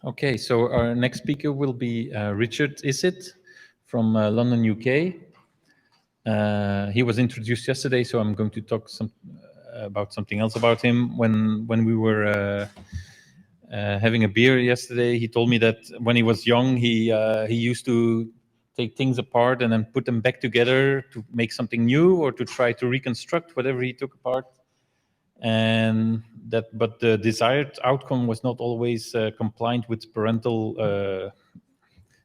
Okay, so our next speaker will be Richard Issit from London, UK. He was introduced yesterday, so I'm going to talk about something else about him. When we were having a beer yesterday, he told me that when he was young, he used to take things apart and then put them back together to make something new or to try to reconstruct whatever he took apart. But the desired outcome was not always compliant with parental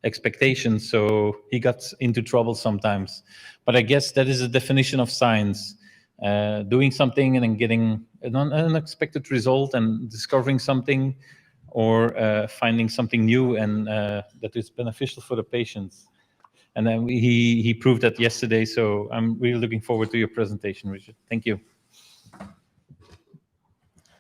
expectations, so he got into trouble sometimes. But I guess that is a definition of science: doing something and then getting an unexpected result and discovering something, or finding something new and that is beneficial for the patients. And then he proved that yesterday. So I'm really looking forward to your presentation, Richard. Thank you.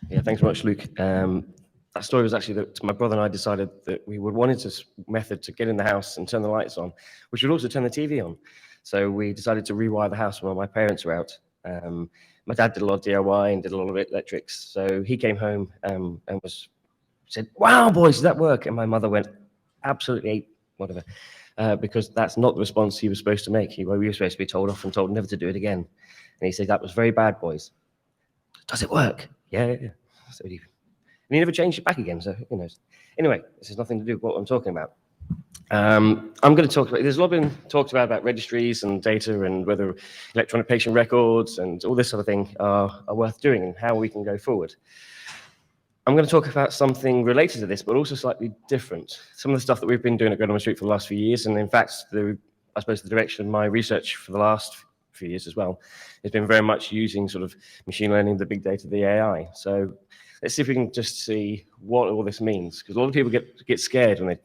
Yeah, thanks very much, Luke. That story was actually that my brother and I decided that we wanted this method to get in the house and turn the lights on, which would also turn the TV on. So we decided to rewire the house while my parents were out. My dad did a lot of DIY and did a lot of electrics. So he came home and said, "Wow, boys, did that work?" And my mother went, "Absolutely, whatever," because that's not the response he was supposed to make. We were supposed to be told off and told never to do it again. And he said, "That was very bad, boys." "Does it work?" Yeah. So and he never changed it back again, so who knows. Anyway, this has nothing to do with what I'm talking about. I'm going to talk about, there's a lot been talked about registries and data and whether electronic patient records and all this sort of thing are worth doing and how we can go forward. I'm going to talk about something related to this, but also slightly different. Some of the stuff that we've been doing at Godalming Street for the last few years, and in fact, I suppose the direction of my research for the last few years as well, has been very much using sort of machine learning, the big data, the AI. So let's see if we can just see what all this means, because a lot of people get scared when they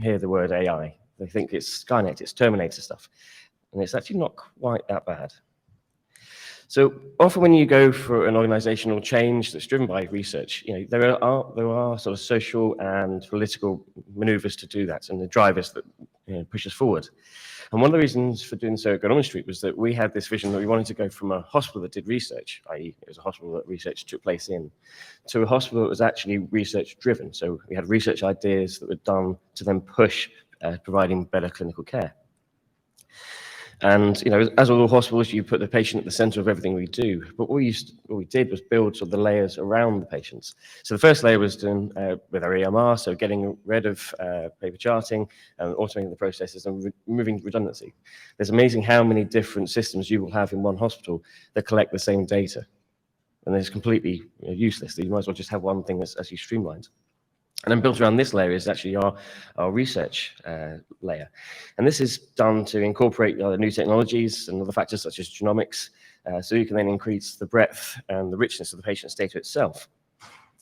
hear the word AI. They think it's Skynet, it's Terminator stuff, and it's actually not quite that bad. So often when you go for an organizational change that's driven by research, there are sort of social and political maneuvers to do that, and the drivers that push us forward. And one of the reasons for doing so at Godalming Street was that we had this vision that we wanted to go from a hospital that did research, i.e. it was a hospital that research took place in, to a hospital that was actually research driven. So we had research ideas that were done to then push providing better clinical care. And as with all hospitals, you put the patient at the center of everything we do. But what we did was build sort of the layers around the patients. So the first layer was done with our EMR, so getting rid of paper charting and automating the processes and removing redundancy. It's amazing how many different systems you will have in one hospital that collect the same data, and it's completely useless. You might as well just have one thing that's actually streamlined. And then built around this layer is actually our research layer. And this is done to incorporate new technologies and other factors such as genomics, so you can then increase the breadth and the richness of the patient's data itself.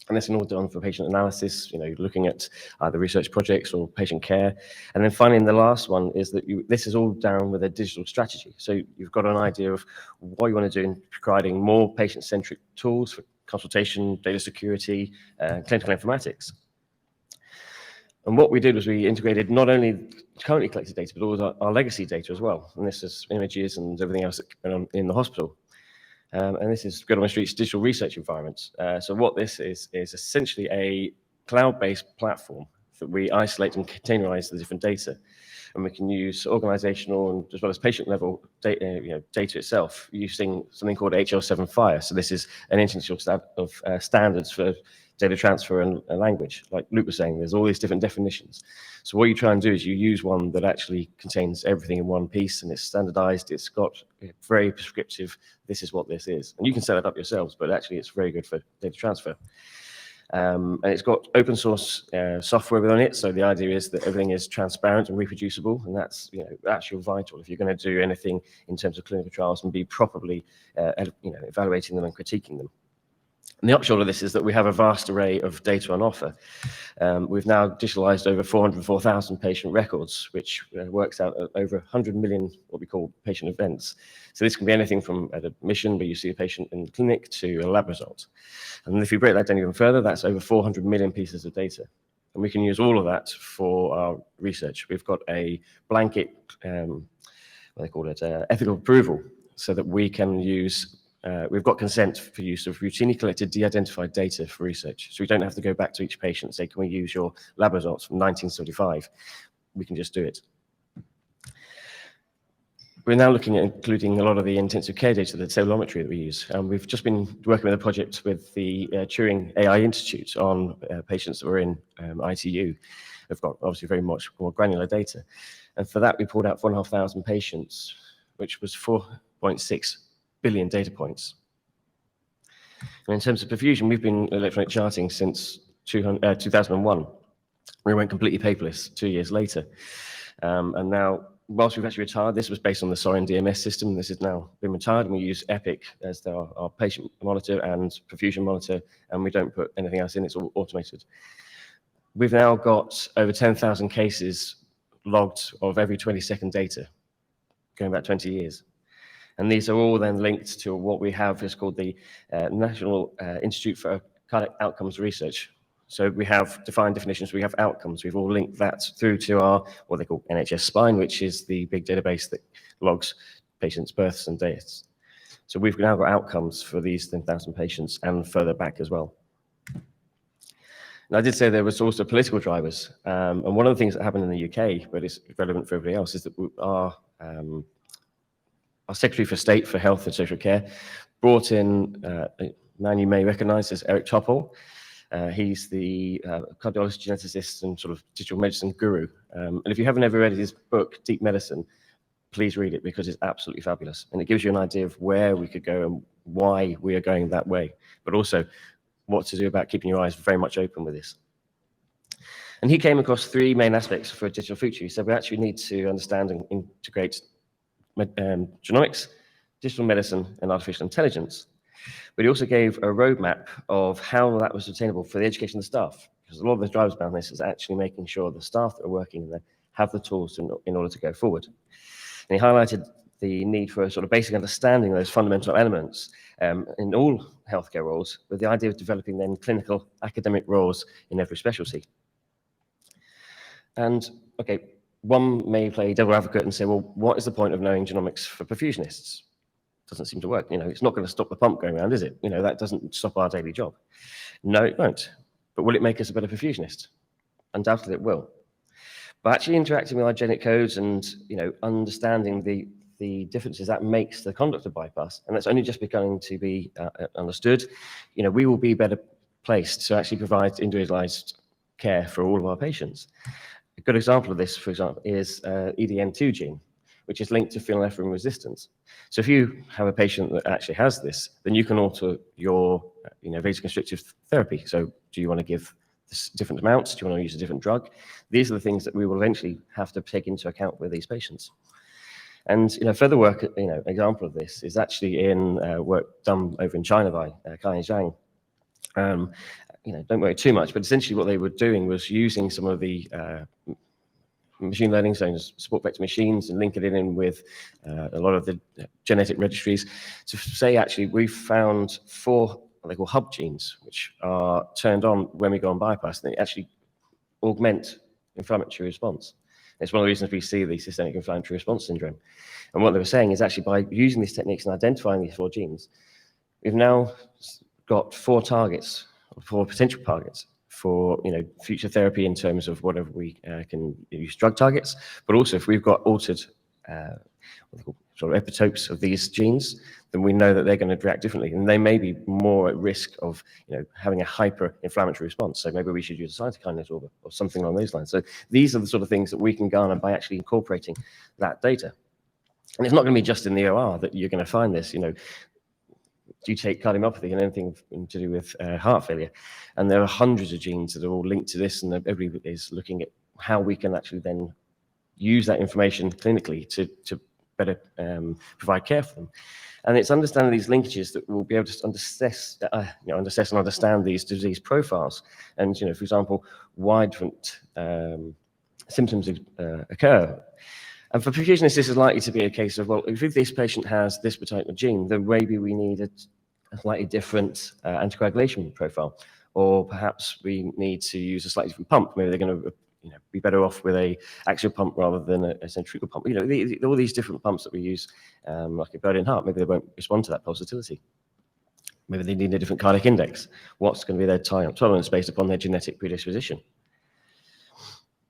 And this is all done for patient analysis, looking at either research projects or patient care. And then finally, the last one is that this is all done with a digital strategy. So you've got an idea of what you want to do in providing more patient-centric tools for consultation, data security, clinical informatics. And what we did was we integrated not only currently collected data, but also our legacy data as well. And this is images and everything else that went on in the hospital. And this is Godalming Street's digital research environment. So what this is essentially a cloud-based platform that we isolate and containerize the different data. And we can use organizational and as well as patient level data, data itself using something called HL7 Fire. So this is an international set of standards for data transfer and language. Like Luke was saying, there's all these different definitions. So what you try and do is you use one that actually contains everything in one piece, and it's standardized. It's got very prescriptive, this is what this is. And you can set it up yourselves, but actually it's very good for data transfer. And it's got open source software within it. So the idea is that everything is transparent and reproducible, and that's actually vital if you're going to do anything in terms of clinical trials and be properly evaluating them and critiquing them. And the upshot of this is that we have a vast array of data on offer. We've now digitalized over 404,000 patient records, which works out at over 100 million what we call patient events. So this can be anything from an admission where you see a patient in the clinic to a lab result. And if you break that down even further, that's over 400 million pieces of data. And we can use all of that for our research. We've got a blanket, ethical approval, so that we can use we've got consent for use of routinely collected de-identified data for research. So we don't have to go back to each patient and say, can we use your lab results from 1975? We can just do it. We're now looking at including a lot of the intensive care data, the telemetry that we use. We've just been working with a project with the Turing AI Institute on patients that were in ITU. They've got obviously very much more granular data. And for that, we pulled out 4,500 patients, which was 4.6 billion data points. And in terms of perfusion, we've been electronic charting since 2001. We went completely paperless 2 years later. And now, whilst we've actually retired, this was based on the Sorin DMS system. This has now been retired, and we use Epic as our patient monitor and perfusion monitor, and we don't put anything else in, it's all automated. We've now got over 10,000 cases logged of every 20-second data, going back 20 years. And these are all then linked to what we have is called the National Institute for Cardiac Outcomes Research. So we have defined definitions, we have outcomes. We've all linked that through to our, what they call NHS Spine, which is the big database that logs patients' births and deaths. So we've now got outcomes for these 10,000 patients and further back as well. And I did say there was also political drivers. And one of the things that happened in the UK, but it's relevant for everybody else, is that our Secretary for State for Health and Social Care brought in a man you may recognize as Eric Topol. He's the cardiologist, geneticist, and sort of digital medicine guru. And if you haven't ever read his book, Deep Medicine, please read it because it's absolutely fabulous. And it gives you an idea of where we could go and why we are going that way, but also what to do about keeping your eyes very much open with this. And he came across three main aspects for a digital future. He said we actually need to understand and integrate genomics, digital medicine, and artificial intelligence. But he also gave a roadmap of how that was attainable for the education of the staff, because a lot of the drivers behind this is actually making sure the staff that are working there have the tools in order to go forward. And he highlighted the need for a sort of basic understanding of those fundamental elements in all healthcare roles, with the idea of developing then clinical academic roles in every specialty. And okay, one may play devil advocate and say, well, what is the point of knowing genomics for perfusionists? Doesn't seem to work. You know, it's not going to stop the pump going around, is it? You know, that doesn't stop our daily job. No, it won't. But will it make us a better perfusionist? Undoubtedly it will. But actually interacting with our genetic codes and, you know, understanding the differences that makes the conduct of bypass, and that's only just beginning to be understood, you know, we will be better placed to actually provide individualized care for all of our patients. A good example of this, for example, is EDN2 gene, which is linked to phenylephrine resistance. So if you have a patient that actually has this, then you can alter your vasoconstrictive therapy. So do you want to give different amounts? Do you want to use a different drug? These are the things that we will eventually have to take into account with these patients. And further work, example of this is actually in work done over in China by Kai and Zhang. Don't worry too much, but essentially what they were doing was using some of the machine learning, so support vector machines, and linking it in with a lot of the genetic registries to say, actually, we found 4 what they call hub genes, which are turned on when we go on bypass, and they actually augment inflammatory response. It's one of the reasons we see the systemic inflammatory response syndrome. And what they were saying is actually by using these techniques and identifying these 4 genes, we've now got 4 targets, 4 potential targets for future therapy in terms of whatever we can use drug targets, but also if we've got altered sort of epitopes of these genes, then we know that they're going to react differently, and they may be more at risk of having a hyper-inflammatory response. So maybe we should use a cytokine disorder or something along those lines. So these are the sort of things that we can garner by actually incorporating that data. And it's not going to be just in the OR that you're going to find this. Do you take cardiomyopathy and anything to do with heart failure? And there are hundreds of genes that are all linked to this, and everybody is looking at how we can actually then use that information clinically to better provide care for them. And it's understanding these linkages that we'll be able to assess and understand these disease profiles. And, for example, why different symptoms occur. And for perfusionists, this is likely to be a case of, well, if this patient has this particular gene, then maybe we need a slightly different anticoagulation profile, or perhaps we need to use a slightly different pump. Maybe they're going to be better off with a axial pump rather than a centrifugal pump. All these different pumps that we use, like a bird in heart, maybe they won't respond to that pulsatility. Maybe they need a different cardiac index. What's going to be their time tolerance based upon their genetic predisposition?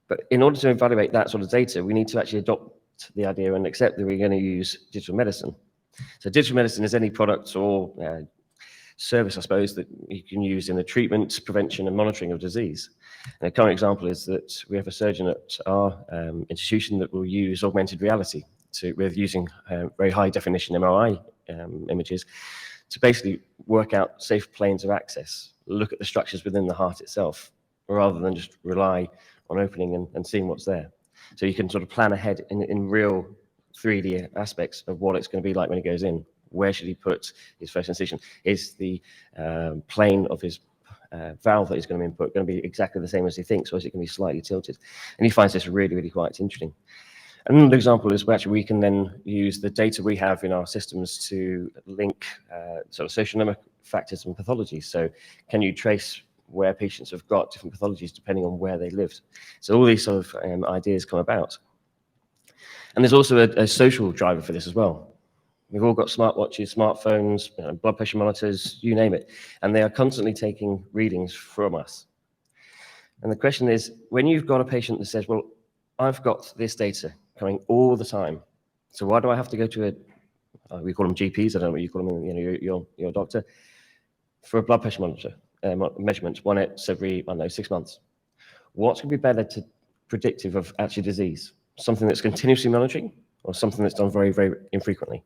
But in order to evaluate that sort of data, we need to actually adopt the idea and accept that we're going to use digital medicine. So digital medicine is any product or service, I suppose, that you can use in the treatment, prevention, and monitoring of disease. And a current example is that we have a surgeon at our institution that will use augmented reality with using very high definition MRI images to basically work out safe planes of access, look at the structures within the heart itself, rather than just rely on opening and seeing what's there. So you can sort of plan ahead in real 3D aspects of what it's going to be like when he goes in. Where should he put his first incision? Is the plane of his valve that he's going to input going to be exactly the same as he thinks, or is it going to be slightly tilted? And he finds this really, really quite interesting. Another example is we can then use the data we have in our systems to link sort of socioeconomic factors and pathologies. So can you trace where patients have got different pathologies depending on where they lived? So all these sort of ideas come about. And there's also a social driver for this as well. We've all got smartwatches, smartphones, blood pressure monitors, you name it, and they are constantly taking readings from us. And the question is, when you've got a patient that says, well, I've got this data coming all the time, so why do I have to go to we call them GPs, I don't know what you call them, your doctor, for a blood pressure monitor, measurement, once every, I don't know, 6 months. What's going to be better predictive of actual disease? Something that's continuously monitoring, or something that's done very, very infrequently?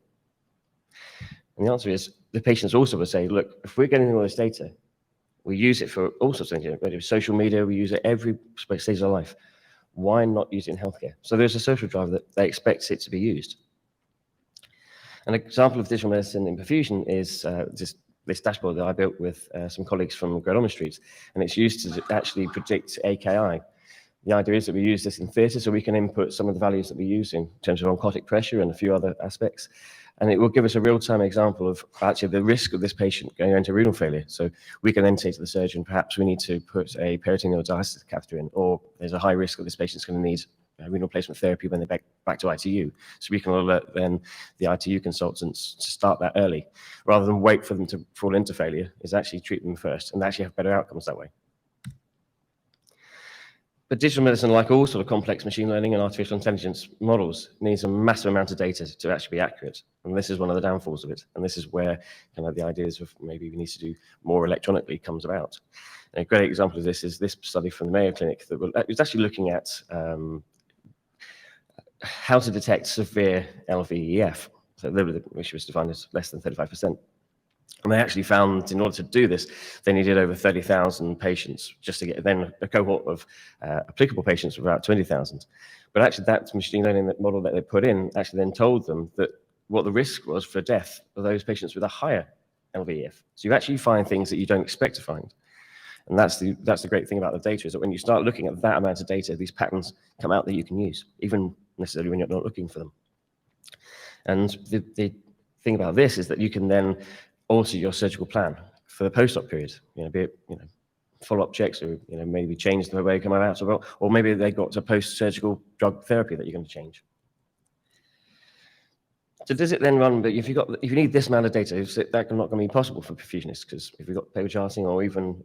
And the answer is, the patients also will say, look, if we're getting all this data, we use it for all sorts of things, whether it's social media, we use it every stage of life. Why not use it in healthcare? So there's a social driver that they expect it to be used. An example of digital medicine in Perfusion is this dashboard that I built with some colleagues from Grenoble Street, and it's used to actually predict AKI. The idea is that we use this in theatre, so we can input some of the values that we use in terms of oncotic pressure and a few other aspects. And it will give us a real-time example of actually the risk of this patient going into renal failure. So we can then say to the surgeon, perhaps we need to put a peritoneal dialysis catheter in, or there's a high risk that this patient's going to need renal replacement therapy when they're back to ITU. So we can alert then the ITU consultants to start that early, rather than wait for them to fall into failure, is actually treat them first and actually have better outcomes that way. But digital medicine, like all sort of complex machine learning and artificial intelligence models, needs a massive amount of data to actually be accurate. And this is one of the downfalls of it. And this is where kind of the ideas of maybe we need to do more electronically comes about. And a great example of this is this study from the Mayo Clinic that was actually looking at how to detect severe LVEF, so which was defined as less than 35%. And they actually found, in order to do this, they needed over 30,000 patients just to get then a cohort of applicable patients of about 20,000. But actually that machine learning model that they put in actually then told them that what the risk was for death of those patients with a higher LVEF. So you actually find things that you don't expect to find. And that's the great thing about the data, is that when you start looking at that amount of data, these patterns come out that you can use, even necessarily when you're not looking for them. And the thing about this is that you can then alter your surgical plan for the post-op period, be it, follow-up checks, or, maybe change the way you come out, or maybe they got a post-surgical drug therapy that you're going to change. So does it then run, but if you need this amount of data, is that not going to be possible for perfusionists? Because if we've got paper charting or even,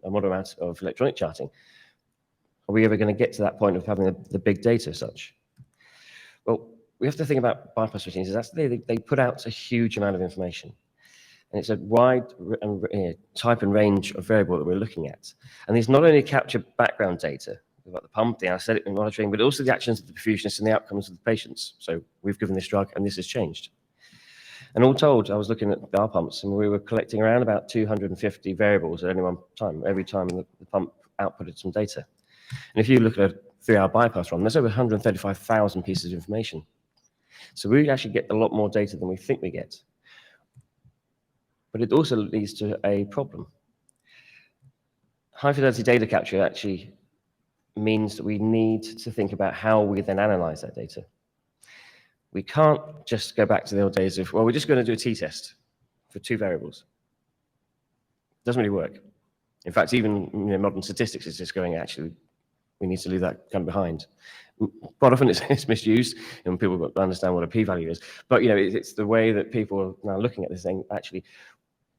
a moderate amount of electronic charting, are we ever going to get to that point of having the big data as such? Well, we have to think about bypass machines. They put out a huge amount of information. And it's a wide type and range of variable that we're looking at. And these not only capture background data about the pump, the anesthetic monitoring, but also the actions of the perfusionist and the outcomes of the patients. So we've given this drug and this has changed. And all told, I was looking at our pumps and we were collecting around about 250 variables at any one time, every time the pump outputted some data. And if you look at a 3-hour bypass run, there's over 135,000 pieces of information. So we actually get a lot more data than we think we get. But it also leads to a problem. High fidelity data capture actually means that we need to think about how we then analyze that data. We can't just go back to the old days of, well, we're just going to do a t-test for 2 variables. It doesn't really work. In fact, even modern statistics is just going, actually, we need to leave that kind of behind. Quite often it's misused, and people understand what a p-value is. But it's the way that people are now looking at this thing, actually,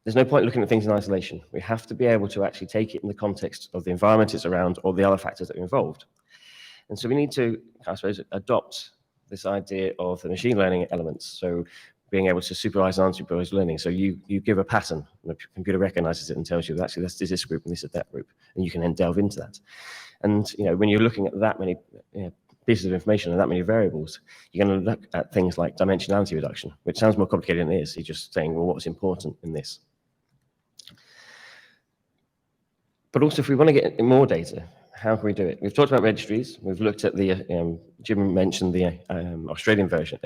there's no point looking at things in isolation. We have to be able to actually take it in the context of the environment it's around or the other factors that are involved. And so we need to, I suppose, adopt this idea of the machine learning elements. So being able to supervise and unsupervised learning. So you give a pattern, and the computer recognizes it and tells you that actually this is this group and this is that group, and you can then delve into that. And when you're looking at that many pieces of information and that many variables, you're going to look at things like dimensionality reduction, which sounds more complicated than it is. You're just saying, well, what's important in this? But also, if we want to get more data, how can we do it? We've talked about registries. We've looked at the, Jim mentioned the Australian version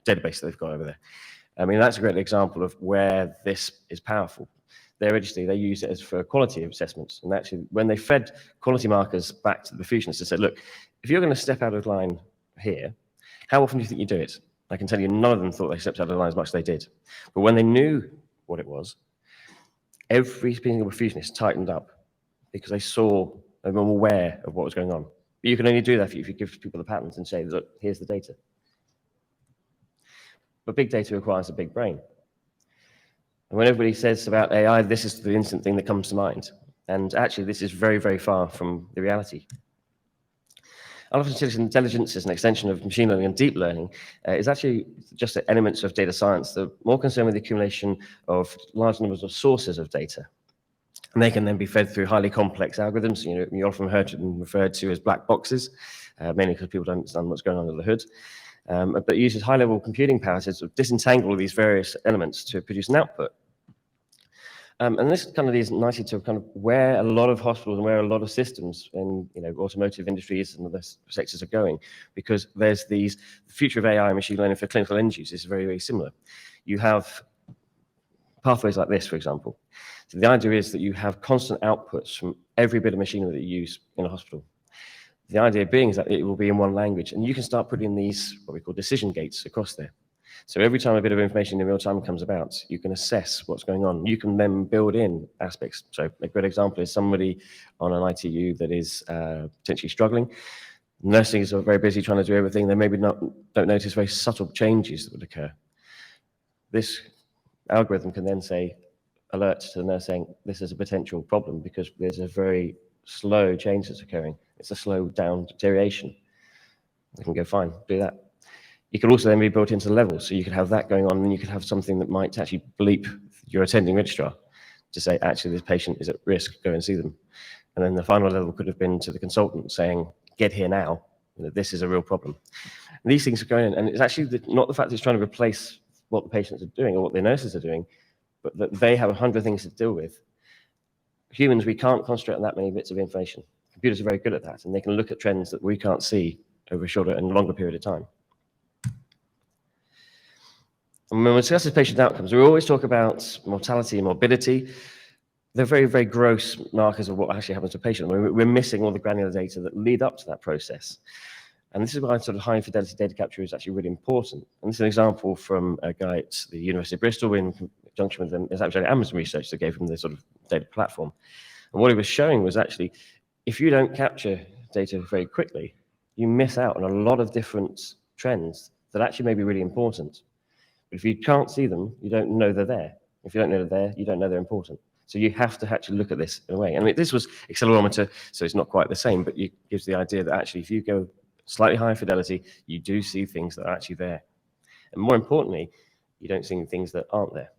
database that they've got over there. I mean, that's a great example of where this is powerful. Their registry, they use it for quality assessments. And actually, when they fed quality markers back to the Perfusionists, they said, look, if you're going to step out of line here, how often do you think you do it? I can tell you none of them thought they stepped out of line as much as they did. But when they knew what it was, every single Perfusionist tightened up because they were aware of what was going on. But you can only do that if you give people the patterns and say, look, here's the data. But big data requires a big brain. And when everybody says about AI, this is the instant thing that comes to mind. And actually, this is very, very far from the reality. Artificial intelligence is an extension of machine learning, and deep learning is actually just elements of data science that are more concerned with the accumulation of large numbers of sources of data. And they can then be fed through highly complex algorithms. You often heard them referred to as black boxes, mainly because people don't understand what's going on under the hood. But it uses high-level computing power to sort of disentangle these various elements to produce an output. And this kind of leads nicely to kind of where a lot of hospitals and where a lot of systems in automotive industries and other sectors are going, because there's the future of AI and machine learning for clinical end use is very, very similar. You have pathways like this, for example. So the idea is that you have constant outputs from every bit of machinery that you use in a hospital. The idea being is that it will be in one language, and you can start putting these, what we call decision gates, across there. So every time a bit of information in real time comes about, you can assess what's going on. You can then build in aspects. So a good example is somebody on an ITU that is potentially struggling. Nurses are very busy trying to do everything. They maybe don't notice very subtle changes that would occur. This algorithm can then say, alert to the nurse saying, this is a potential problem because there's a very slow change that's occurring. It's a slow down deterioration. They can go, fine, do that. You could also then be built into the levels. So you could have that going on, and you could have something that might actually bleep your attending registrar to say, actually, this patient is at risk, go and see them. And then the final level could have been to the consultant saying, get here now, this is a real problem. And these things are going in, and it's actually not the fact that it's trying to replace what the patients are doing or what the nurses are doing, but that they have 100 things to deal with. Humans, we can't concentrate on that many bits of information. Computers are very good at that, and they can look at trends that we can't see over a shorter and longer period of time. And when we discuss patient outcomes, we always talk about mortality and morbidity. They're very, very gross markers of what actually happens to a patient. We're missing all the granular data that lead up to that process. And this is why sort of high fidelity data capture is actually really important. And this is an example from a guy at the University of Bristol in conjunction with them. It's actually Amazon research that gave him the sort of data platform. And what he was showing was actually, if you don't capture data very quickly, you miss out on a lot of different trends that actually may be really important. But if you can't see them, you don't know they're there. If you don't know they're there, you don't know they're important. So you have to actually look at this in a way. I mean, this was accelerometer, so it's not quite the same, but it gives the idea that actually if you go slightly higher fidelity, you do see things that are actually there. And more importantly, you don't see things that aren't there.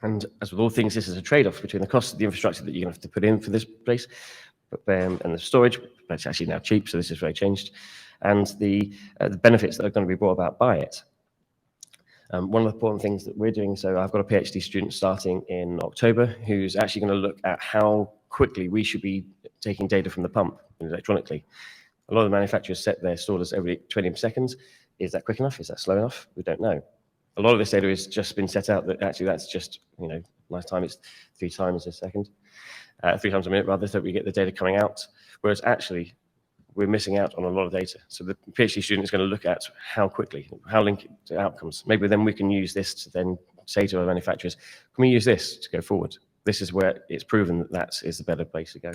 And as with all things, this is a trade-off between the cost of the infrastructure that you're going to have to put in for this place and the storage, but it's actually now cheap, so this is very changed, and the benefits that are going to be brought about by it. One of the important things that we're doing, so I've got a PhD student starting in October who's actually going to look at how quickly we should be taking data from the pump electronically. A lot of the manufacturers set their stores every 20 seconds. Is that quick enough? Is that slow enough? We don't know. A lot of this data has just been set out that actually that's just, nice time, it's 3 times a second, 3 times a minute rather, so we get the data coming out. Whereas actually, we're missing out on a lot of data. So the PhD student is going to look at how quickly, how linked to outcomes. Maybe then we can use this to then say to our manufacturers, can we use this to go forward? This is where it's proven that that is the better place to go.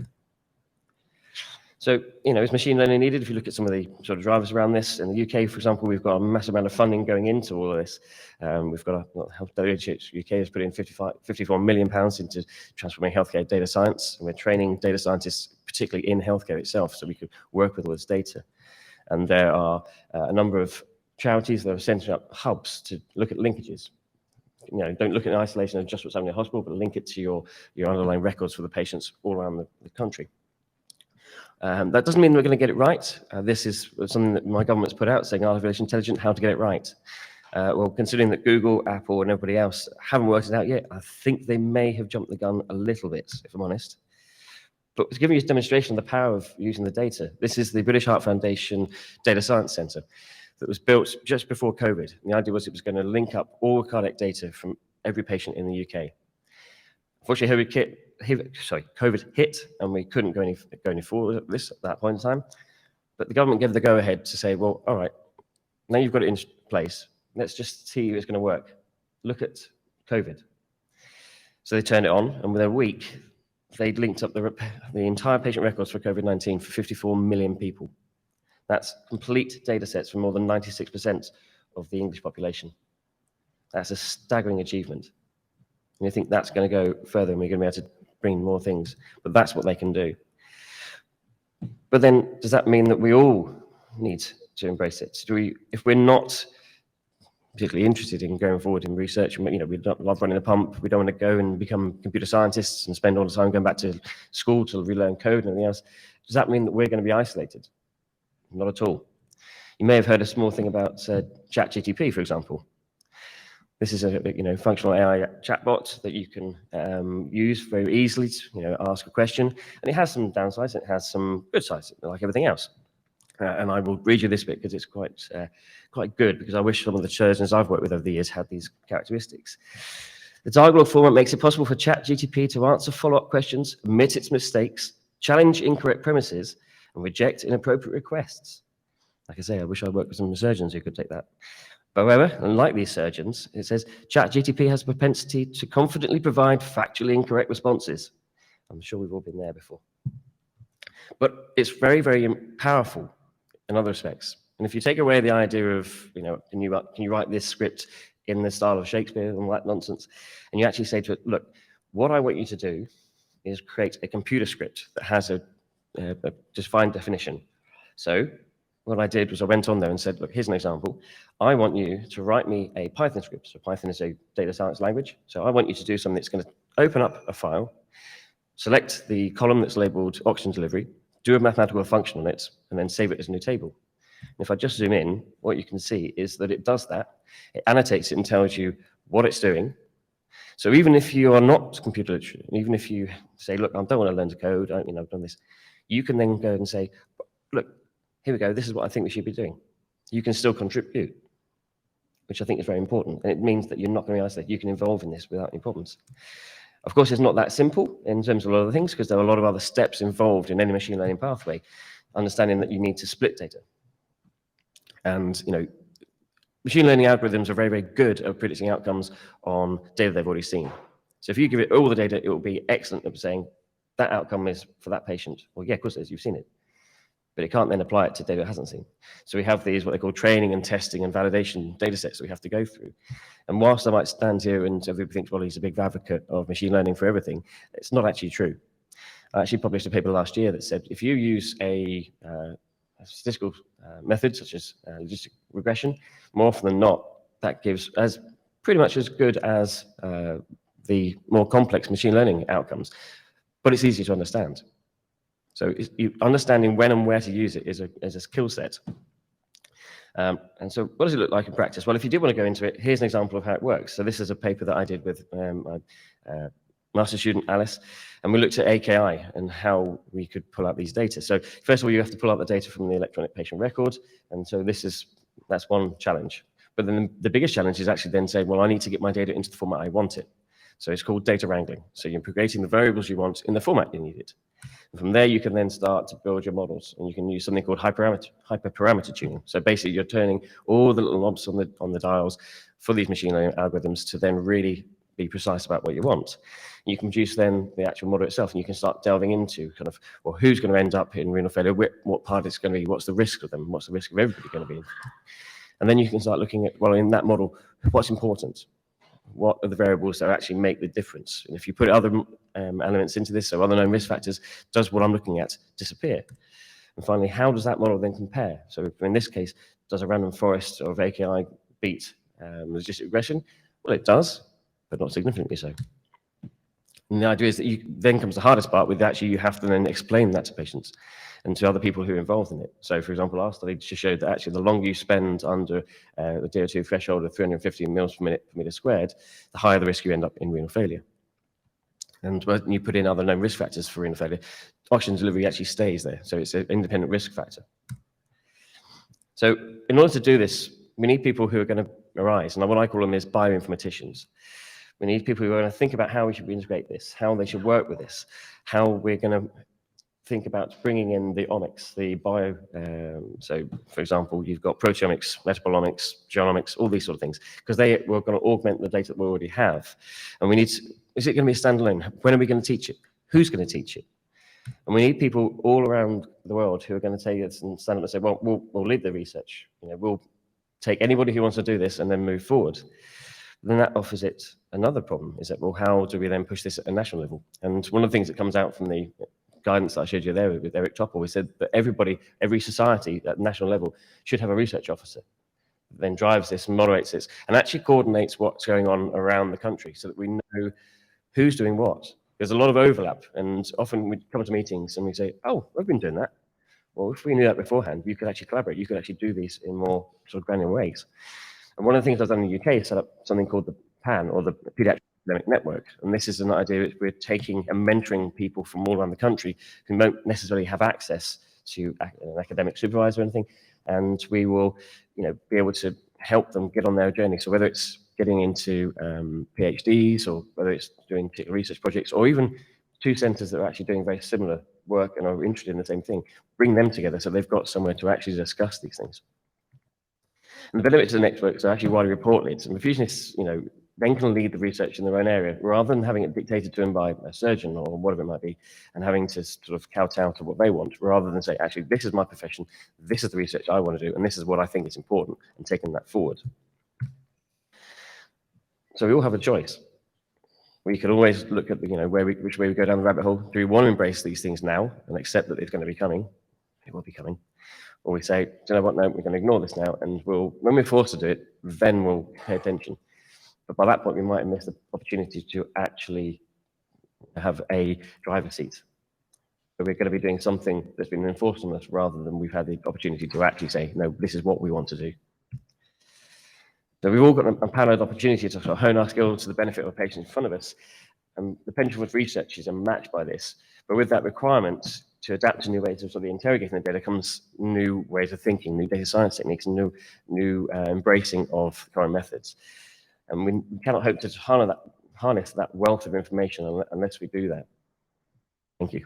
So, is machine learning needed? If you look at some of the sort of drivers around this, in the UK, for example, we've got a massive amount of funding going into all of this. We've got WHO UK has put in £54 million into transforming healthcare data science, and we're training data scientists, particularly in healthcare itself, so we could work with all this data. And there are a number of charities that are setting up hubs to look at linkages. Don't look at in isolation of just what's happening in the hospital, but link it to your underlying records for the patients all around the country. That doesn't mean we're going to get it right. This is something that my government's put out, saying artificial intelligence, how to get it right. Well, considering that Google, Apple, and everybody else haven't worked it out yet, I think they may have jumped the gun a little bit, if I'm honest. But to give you a demonstration of the power of using the data, this is the British Heart Foundation Data Science Centre that was built just before COVID. And the idea was it was going to link up all cardiac data from every patient in the UK. Unfortunately, COVID hit, and we couldn't go any forward with this at that point in time. But the government gave the go-ahead to say, well, all right, now you've got it in place, let's just see if it's going to work. Look at COVID. So they turned it on, and within a week, they'd linked up the entire patient records for COVID-19 for 54 million people. That's complete data sets for more than 96% of the English population. That's a staggering achievement. And you think that's going to go further, and we're going to be able to bring more things. But that's what they can do. But then, does that mean that we all need to embrace it? If we're not particularly interested in going forward in research, we don't love running a pump, we don't want to go and become computer scientists and spend all the time going back to school to relearn code and everything else, does that mean that we're going to be isolated? Not at all. You may have heard a small thing about ChatGTP, for example. This is a functional AI chatbot that you can use very easily to ask a question, and it has some downsides. It has some good sides, like everything else. And I will read you this bit because it's quite good, because I wish some of the surgeons I've worked with over the years had these characteristics. The dialogue format makes it possible for ChatGTP to answer follow-up questions, admit its mistakes, challenge incorrect premises, and reject inappropriate requests. Like I say, I wish I worked with some surgeons who could take that. However, unlike these surgeons, it says ChatGTP has a propensity to confidently provide factually incorrect responses. I'm sure we've all been there before. But it's very, very powerful in other respects. And if you take away the idea of, can you write this script in the style of Shakespeare and all that nonsense, and you actually say to it, look, what I want you to do is create a computer script that has a defined definition. So what I did was I went on there and said, look, here's an example. I want you to write me a Python script. So Python is a data science language. So I want you to do something that's going to open up a file, select the column that's labeled oxygen delivery, do a mathematical function on it, and then save it as a new table. And if I just zoom in, what you can see is that it does that. It annotates it and tells you what it's doing. So even if you are not computer literate, even if you say, look, I don't want to learn to code, I've done this, you can then go and say, look, here we go, this is what I think we should be doing. You can still contribute, which I think is very important. And it means that you're not going to be isolated. You can involve in this without any problems. Of course, it's not that simple in terms of a lot of things, because there are a lot of other steps involved in any machine learning pathway, understanding that you need to split data. And, machine learning algorithms are very, very good at predicting outcomes on data they've already seen. So if you give it all the data, it will be excellent at saying that outcome is for that patient. Well, yeah, of course it is, you've seen it. But it can't then apply it to data it hasn't seen. So we have these, what they call training and testing and validation data sets that we have to go through. And whilst I might stand here and everybody thinks, well, he's a big advocate of machine learning for everything, it's not actually true. I actually published a paper last year that said if you use a statistical method such as logistic regression, more often than not, that gives as pretty much as good as the more complex machine learning outcomes, but it's easy to understand. So understanding when and where to use it is a skill set. And so what does it look like in practice? Well, if you do want to go into it, here's an example of how it works. So this is a paper that I did with my master's student, Alice, and we looked at AKI and how we could pull out these data. So first of all, you have to pull out the data from the electronic patient record. And so that's one challenge. But then the biggest challenge is actually then saying, well, I need to get my data into the format I want it. So it's called data wrangling. So you're creating the variables you want in the format you need it. And from there, you can then start to build your models, and you can use something called hyperparameter tuning. So basically, you're turning all the little knobs on the dials for these machine learning algorithms to then really be precise about what you want. You can produce then the actual model itself, and you can start delving into kind of, well, who's going to end up in renal failure, what part it's going to be, what's the risk of them, what's the risk of everybody going to be in. And then you can start looking at, well, in that model, what's important? What are the variables that actually make the difference? And if you put other elements into this, so other known risk factors, does what I'm looking at disappear? And finally, how does that model then compare? So in this case, does a random forest of AKI beat logistic regression? Well, it does, but not significantly so. And the idea is that then comes the hardest part with actually you have to then explain that to patients and to other people who are involved in it. So for example, our study just showed that actually the longer you spend under the DO2 threshold of 350 mils per minute per meter squared, the higher the risk you end up in renal failure. And when you put in other known risk factors for renal failure, oxygen delivery actually stays there. So it's an independent risk factor. So in order to do this, we need people who are going to arise. And what I call them is bioinformaticians. We need people who are going to think about how we should integrate this, how they should work with this, how we're going to think about bringing in the omics, the bio. So, for example, you've got proteomics, metabolomics, genomics, all these sort of things, because they were going to augment the data that we already have. And we need to, is it going to be a standalone? When are we going to teach it? Who's going to teach it? And we need people all around the world who are going to take this and stand up and say, well, we'll lead the research. You know, we'll take anybody who wants to do this and then move forward. Then that offers it another problem, is that, well, how do we then push this at a national level? And one of the things that comes out from the guidance that I showed you there with Eric Topple, we said that every society at national level should have a research officer that then drives this and moderates this and actually coordinates what's going on around the country so that we know who's doing what. There's a lot of overlap, and often we come to meetings and we say, oh, we've been doing that. Well, if we knew that beforehand, you could actually collaborate. You could actually do these in more sort of granular ways. And one of the things I've done in the UK is set up something called the PAN, or the Pediatric Academic Network. And this is an idea that we're taking and mentoring people from all around the country who don't necessarily have access to an academic supervisor or anything. And we will, be able to help them get on their journey. So whether it's getting into PhDs, or whether it's doing particular research projects, or even two centers that are actually doing very similar work and are interested in the same thing, bring them together so they've got somewhere to actually discuss these things. And the benefits of the networks are actually widely reported. And Perfusionists, then can lead the research in their own area rather than having it dictated to them by a surgeon or whatever it might be, and having to sort of kowtow to what they want, rather than say, actually, this is my profession, this is the research I want to do, and this is what I think is important, and taking that forward. So we all have a choice. We could always look at which way we go down the rabbit hole. Do we want to embrace these things now and accept that it's going to be coming? It will be coming. Or we say, do you know what, no, we're going to ignore this now, and when we're forced to do it, then we'll pay attention. But by that point, we might have missed the opportunity to actually have a driver's seat. So we're going to be doing something that's been enforced on us rather than we've had the opportunity to actually say, no, this is what we want to do. So we've all got a parallel opportunity to sort of hone our skills to the benefit of a patient in front of us. And the potential for researchers are matched by this. But with that requirement to adapt to new ways of sort of interrogating the data comes new ways of thinking, new data science techniques, and new embracing of current methods. And we cannot hope to harness that wealth of information unless we do that. Thank you.